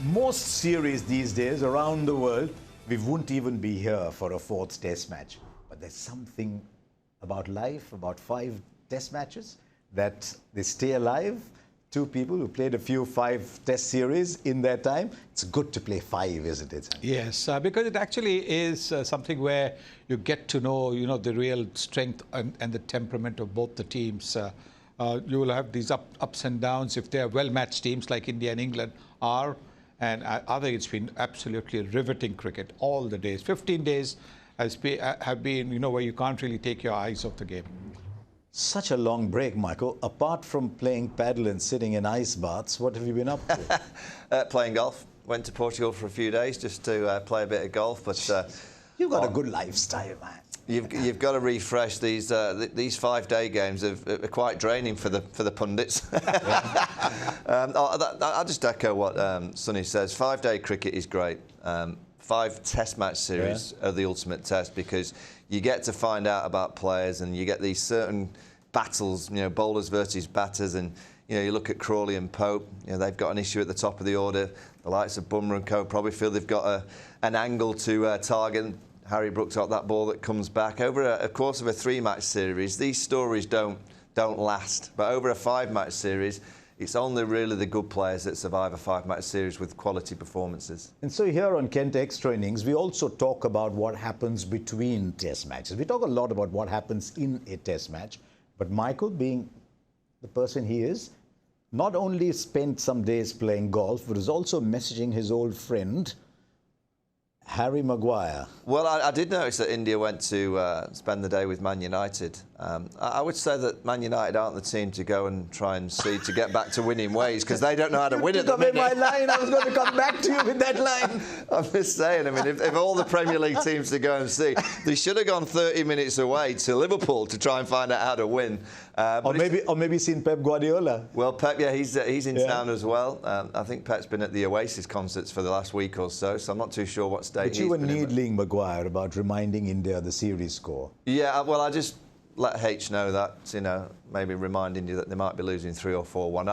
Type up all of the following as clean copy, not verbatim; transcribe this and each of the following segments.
most series these days around the world, we wouldn't even be here for a fourth test match. But there's something about life, about 5 test matches, that they stay alive. 2 people who played a few 5 test series in their time. It's good to play 5, isn't it? Yes, because it actually is something where you get to know, the real strength and the temperament of both the teams. You will have these ups and downs if they are well-matched teams like India and England are. And I think it's been absolutely riveting cricket all the days. 15 days have been, where you can't really take your eyes off the game. Such a long break, Michael. Apart from playing paddle and sitting in ice baths, what have you been up to? Playing golf. Went to Portugal for a few days just to play a bit of golf. But you've got a good lifestyle, man. You've got to refresh these 5-day games are quite draining for the pundits. I'll just echo what Sony says. 5-day cricket is great. 5 test match series are the ultimate test because you get to find out about players and you get these certain battles, bowlers versus batters, and you look at Crawley and Pope. They've got an issue at the top of the order. The likes of Bumrah and Co probably feel they've got an angle to target. Harry Brooks got that ball that comes back over a course of a 3-match series. These stories don't last, but over a 5-match series, it's only really the good players that survive a 5-match series with quality performances. And so here on Kent Extra Innings, we also talk about what happens between test matches. We talk a lot about what happens in a test match, but Michael, being the person he is, not only spent some days playing golf, but is also messaging his old friend, Harry Maguire. Well, I did notice that India went to spend the day with Man United. I would say that Man United aren't the team to go and try and see to get back to winning ways because they don't know how to win at the minute. My line. I was going to come back to you with that line. I'm just saying. I mean, if all the Premier League teams to go and see, they should have gone 30 minutes away to Liverpool to try and find out how to win. Or maybe seen Pep Guardiola. Well, Pep, he's in town as well. I think Pep's been at the Oasis concerts for the last week or so I'm not too sure what state he's been in. But you were needling Maguire about reminding India the series score. Yeah, well, I just let H know that, maybe reminding you that they might be losing 3 or 4-1.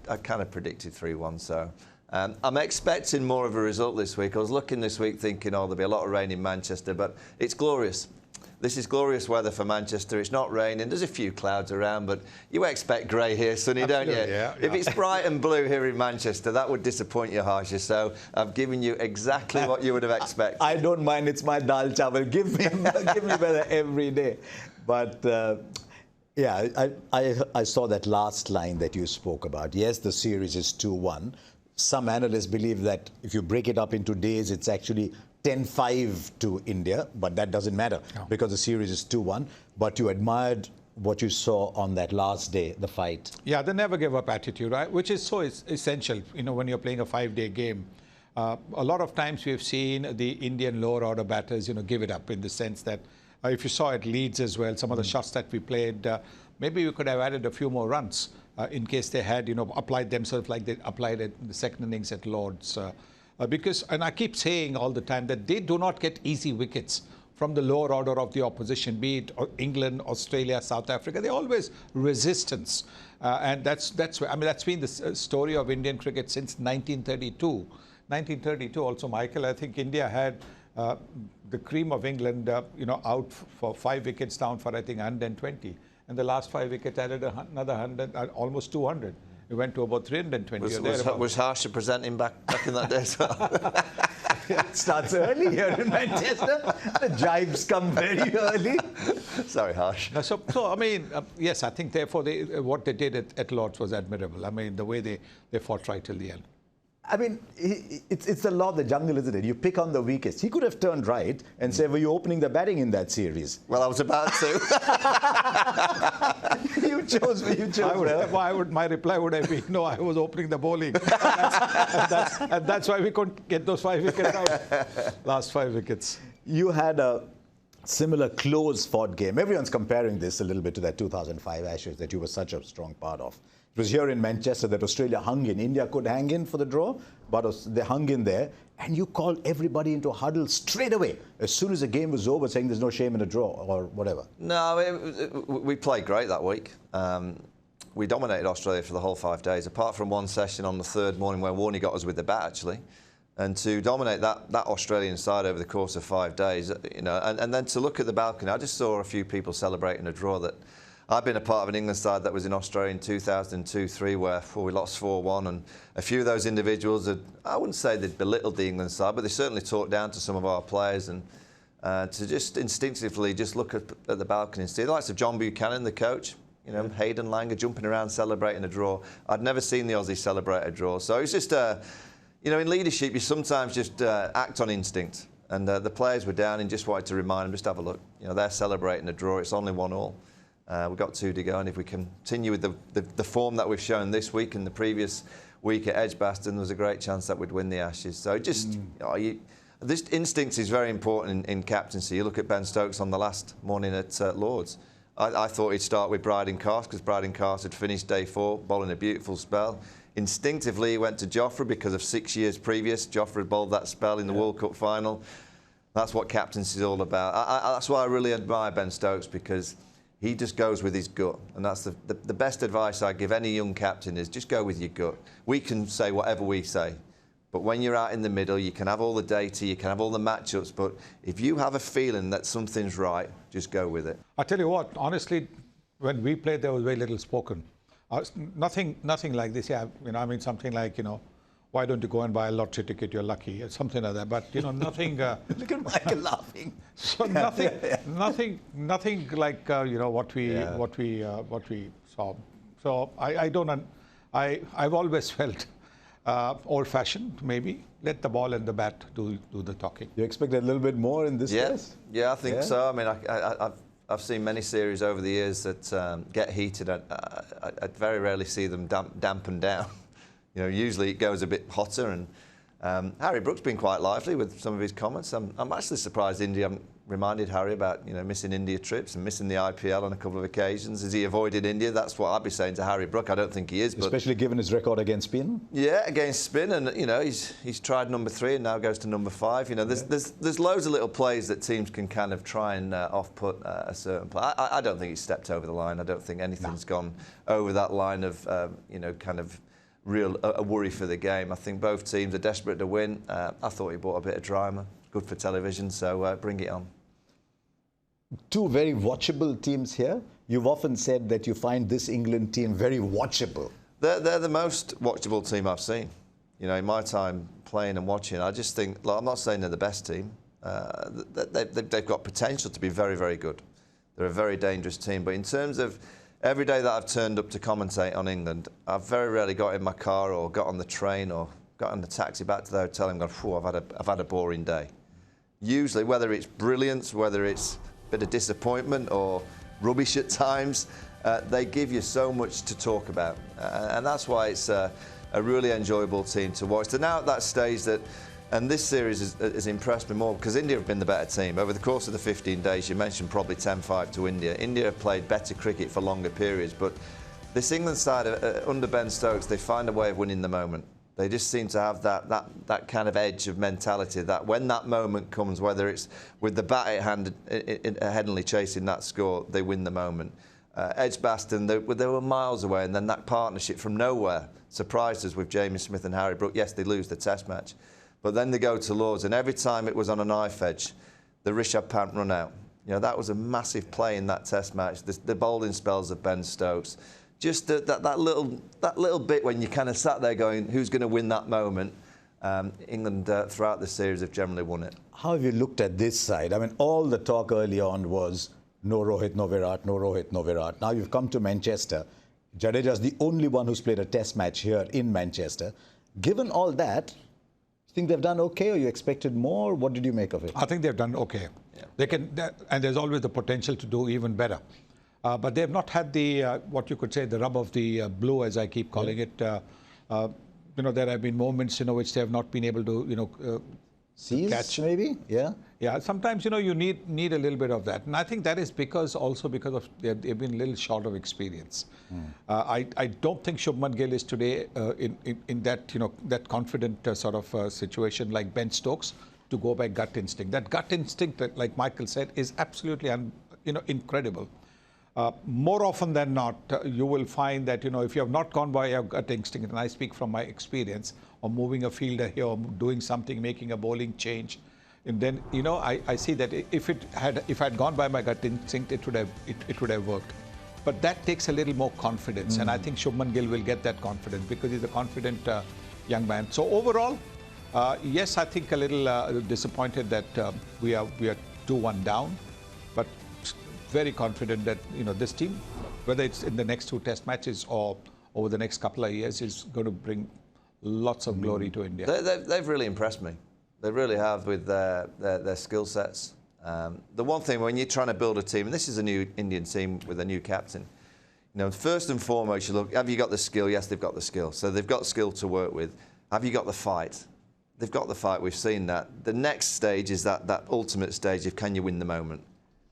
I kind of predicted 3-1, so I'm expecting more of a result this week. I was looking this week thinking, there'll be a lot of rain in Manchester, but it's glorious. This is glorious weather for Manchester. It's not raining. There's a few clouds around, but you expect grey here, Sonny, don't you? Yeah. If it's bright and blue here in Manchester, that would disappoint you, Harsha. So I've given you exactly what you would have expected. I don't mind. It's my dal chawal. Give me weather every day. But I saw that last line that you spoke about. Yes, the series is 2-1. Some analysts believe that if you break it up into days, it's actually 10-5 to India, but that doesn't matter because the series is 2-1. But you admired what you saw on that last day, the fight. Yeah, the never give up attitude, right? Which is so essential, when you're playing a 5-day game. A lot of times we've seen the Indian lower order batters, give it up in the sense that if you saw at Leeds as well, some of the shots that we played, maybe we could have added a few more runs in case they had, applied themselves like they applied it in the second innings at Lord's. Because, and I keep saying all the time that they do not get easy wickets from the lower order of the opposition, be it England, Australia, South Africa. They're always resistance. And that's been the story of Indian cricket since 1932. 1932 also, Michael, I think India had the cream of England, out for 5 wickets down for, I think, 120. And the last 5 wickets added another 100, almost 200. We went to about 320. Was Harsha presenting back in that day as well? It starts early here in Manchester. The jibes come very early. Sorry, Harsh. Yes, I think therefore what they did at Lord's was admirable. The way they fought right till the end. It's the law of the jungle, isn't it? You pick on the weakest. He could have turned right and said, were you opening the batting in that series? Well, I was about to. You chose. My reply would have been, no, I was opening the bowling. and that's why we couldn't get those 5 wickets out. Last 5 wickets. You had a similar close-fought game. Everyone's comparing this a little bit to that 2005 Ashes that you were such a strong part of. It was here in Manchester that Australia hung in. India could hang in for the draw, but they hung in there. And you called everybody into a huddle straight away, as soon as the game was over, saying there's no shame in a draw or whatever. No, we played great that week. we dominated Australia for the whole 5 days, apart from one session on the third morning where Warney got us with the bat, actually. And to dominate that Australian side over the course of 5 days, you know, and then to look at the balcony, I just saw a few people celebrating a draw that I've been a part of an England side that was in Australia in 2002-03 where we lost 4-1, and a few of those individuals had, I wouldn't say they'd belittled the England side, but they certainly talked down to some of our players, and to just instinctively just look at the balcony and see the likes of John Buchanan, the coach, you know, Hayden Langer jumping around celebrating a draw. I'd never seen the Aussies celebrate a draw. So it's just, you know, in leadership, you sometimes just act on instinct. And the players were down and just wanted to remind them, just have a look. You know, they're celebrating a draw. It's only 1-1. We've got 2 to go. And if we continue with the form that we've shown this week and the previous week at Edgbaston, there was a great chance that we'd win the Ashes. So just, you know, this instinct is very important in captaincy. You look at Ben Stokes on the last morning at Lords. I thought he'd start with Bryden Carse because Bryden Carse had finished day 4, bowling a beautiful spell. Instinctively, he went to Joffre because of 6 years previous. Joffre had bowled that spell in the World Cup final. That's what captaincy is all about. That's why I really admire Ben Stokes, because he just goes with his gut. And that's the best advice I give any young captain is just go with your gut. We can say whatever we say, but when you're out in the middle, you can have all the data, you can have all the matchups, but if you have a feeling that something's right, just go with it. I tell you what, honestly, when we played, there was very little spoken. Nothing like this. Yeah, you know, I mean, something like, you know, why don't you go and buy a lottery ticket? You're lucky, or something like that. But you know, nothing. Look at Michael laughing. So nothing like you know what we saw. So I've always felt old-fashioned. Maybe let the ball and the bat do the talking. You expect a little bit more in this case? Yeah, I think so. I mean, I've seen many series over the years that get heated. I very rarely see them dampen down. You know, usually it goes a bit hotter, and Harry Brook's been quite lively with some of his comments. I'm actually surprised India haven't reminded Harry about, you know, missing India trips and missing the IPL on a couple of occasions. Has he avoided India? That's what I'd be saying to Harry Brook. I don't think he is. But especially given his record against spin? Yeah, against spin, and you know, he's tried number 3 and now goes to number 5. You know, there's loads of little plays that teams can kind of try and off-put a certain play. I don't think he's stepped over the line. I don't think anything's gone over that line of, you know, kind of a worry for the game. I think both teams are desperate to win. I thought he brought a bit of drama. Good for television, so bring it on. 2 very watchable teams here. You've often said that you find this England team very watchable. They're the most watchable team I've seen. You know, in my time playing and watching, I just think, like, I'm not saying they're the best team. They've got potential to be very, very good. They're a very dangerous team. But in terms of every day that I've turned up to commentate on England, I've very rarely got in my car or got on the train or got on the taxi back to the hotel and gone, phew, I've had a boring day. Usually, whether it's brilliance, whether it's a bit of disappointment or rubbish at times, they give you so much to talk about. And that's why it's a really enjoyable team to watch. They're now at that stage that, and this series has impressed me more because India have been the better team. Over the course of the 15 days, you mentioned probably 10-5 to India. India have played better cricket for longer periods, but this England side, under Ben Stokes, they find a way of winning the moment. They just seem to have that kind of edge of mentality that when that moment comes, whether it's with the bat at hand, Headingley chasing that score, they win the moment. Edgbaston, they were miles away, and then that partnership from nowhere surprised us with Jamie Smith and Harry Brook. Yes, they lose the Test match, but then they go to Lords, and every time it was on a knife edge, the Rishabh Pant run out. You know, that was a massive play in that Test match. The bowling spells of Ben Stokes. Just that little bit when you kind of sat there going, who's going to win that moment? England throughout the series have generally won it. How have you looked at this side? I mean, all the talk early on was no Rohit, no Virat, no Rohit, no Virat. Now you've come to Manchester. Jadeja's the only one who's played a Test match here in Manchester. Given all that, you think they've done okay, or you expected more? What did you make of it? I think they've done okay. Yeah. They can, and there's always the potential to do even better. But they have not had the, what you could say, the rub of the blue, as I keep calling it. You know, there have been moments, you know, which they have not been able to, you know, catch maybe? Yeah. Yeah, sometimes, you know, you need a little bit of that. And I think that is because of they've been a little short of experience. I don't think Shubman Gill is today in that, you know, that confident sort of situation like Ben Stokes to go by gut instinct. That gut instinct, like Michael said, is absolutely, you know, incredible. more often than not, you will find that, if you have not gone by your gut instinct, and I speak from my experience, or moving a fielder here, or doing something, making a bowling change, and then, I see that if I had gone by my gut instinct, it would have worked. But that takes a little more confidence, and I think Shubman Gill will get that confidence because he's a confident young man. So overall, yes, I think a little disappointed that we are 2-1 down, but very confident that this team, whether it's in the next 2 Test matches or over the next couple of years, is going to bring lots of glory to India. They've really impressed me. They really have with their skill sets. The one thing when you're trying to build a team, and this is a new Indian team with a new captain, first and foremost, you look, have you got the skill? Yes, they've got the skill. So they've got skill to work with. Have you got the fight? They've got the fight. We've seen that. The next stage is that ultimate stage of can you win the moment?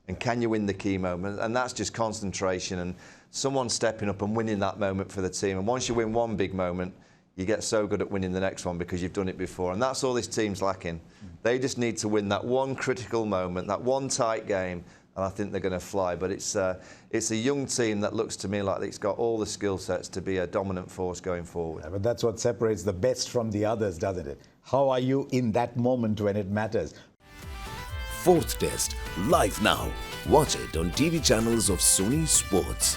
And can you win the key moment? And that's just concentration and someone stepping up and winning that moment for the team. And once you win one big moment, you get so good at winning the next one because you've done it before. And that's all this team's lacking. They just need to win that one critical moment, that one tight game, and I think they're going to fly. But it's a young team that looks to me like it's got all the skill sets to be a dominant force going forward. Yeah, but that's what separates the best from the others, doesn't it? How are you in that moment when it matters? 4th Test, live now. Watch it on TV channels of Sony Sports.